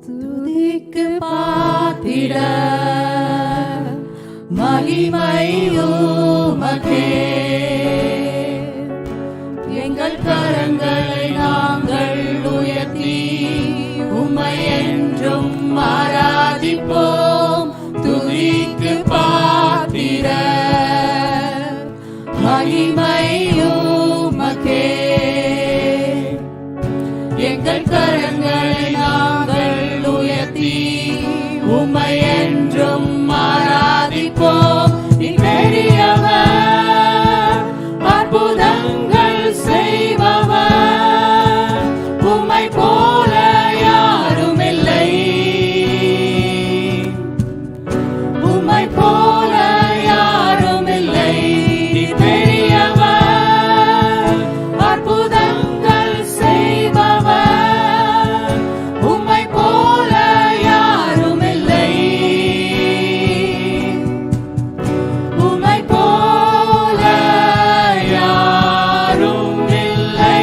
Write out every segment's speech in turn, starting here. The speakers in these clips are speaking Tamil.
துதிக்கு பாத்திர மகிமை உமக்கே. எங்கள் கரங்களை நாங்கள் உயர்த்தி உம்மை என்றும் ஆராதிப்போம். துதிக்கு பாத்திர மகிமை உமக்கே. எங்கள் கரங்களை நாங்கள் உயர்த்தி உம்மை என்றும் ஆராதிப்போம். நீ பெரியவர், அற்புதங்கள் செய்பவர், உம்மை போல யாரும் இல்லை. உம்மை போல யாரும் இல்லை. நீ பெரியவர், அற்புதங்கள் செய்பவர், உம்மை போல யாரும் இல்லை. உம்மை போல யாரும் இல்லை.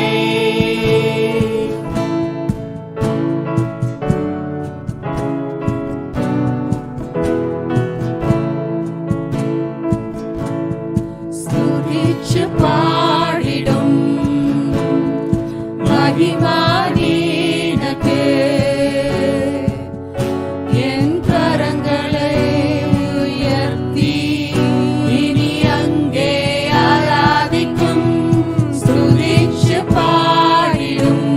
ஸ்துதிச்சு பாடிடும் மகிமா நீனக்கே. என் கரங்களை உயர்த்தி இனி அங்கே ஆராதிக்கும். ஸ்துதிச்சு பாடிடும்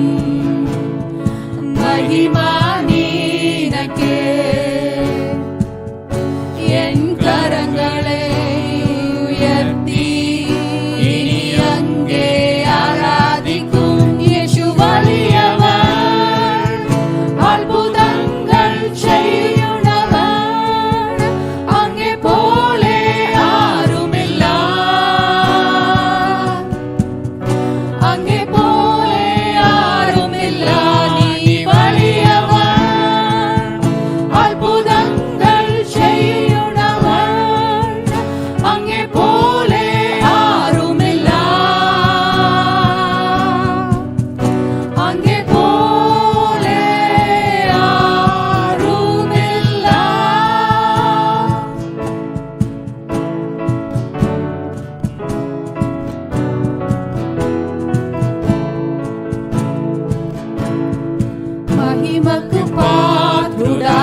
மகிமா நீனக்கே. என் கரங்களை உயர்த்தி இனி அங்கே ஆராதிக்கும். இயேசு வலியவர், அற்புதங்கள் செய்யுனவர், அங்கே போலே யாருமில்லா. அங்கே போலே யாருமில்லா. நீ வலியவர், அற்புதங்கள் செய்யுனவர், அங்கே போலே யாருமில்லா. அங்கே போலே யாருமில்லா. మహిమకు పాత్రుడా,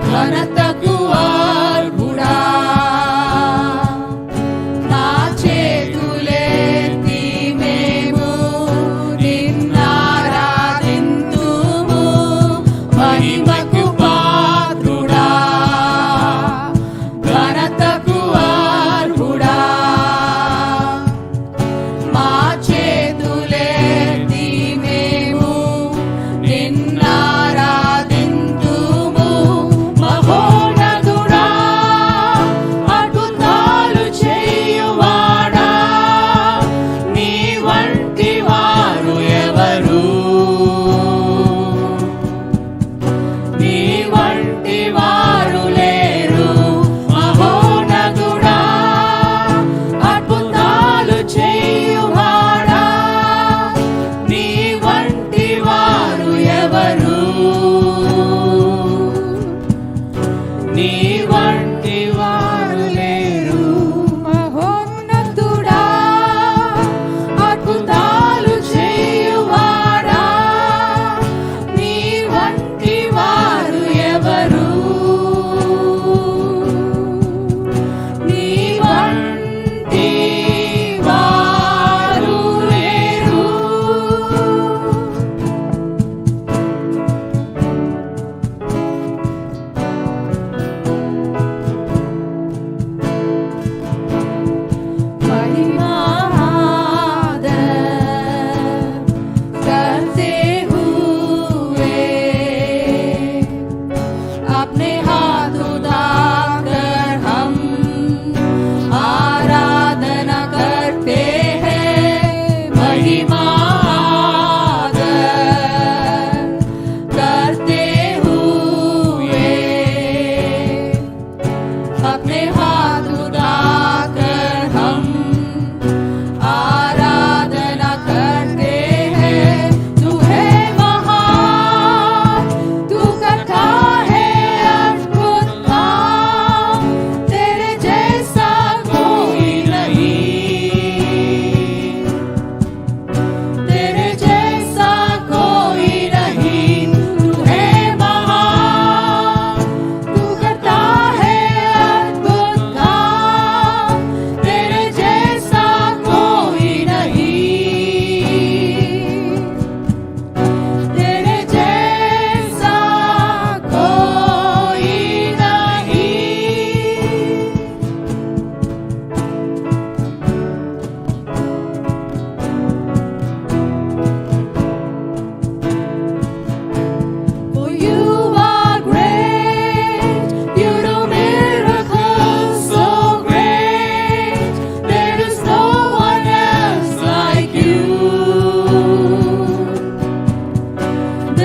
ఘనతకు అర్హుడా, నా చేతులెత్తి మేము నిన్నారాధింతుము. మహిమకు పాత్రుడా, ఘనతకు అర్హుడా, మా చేతులెత్తి మేము నిన్నారాధింతుము.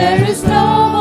There is no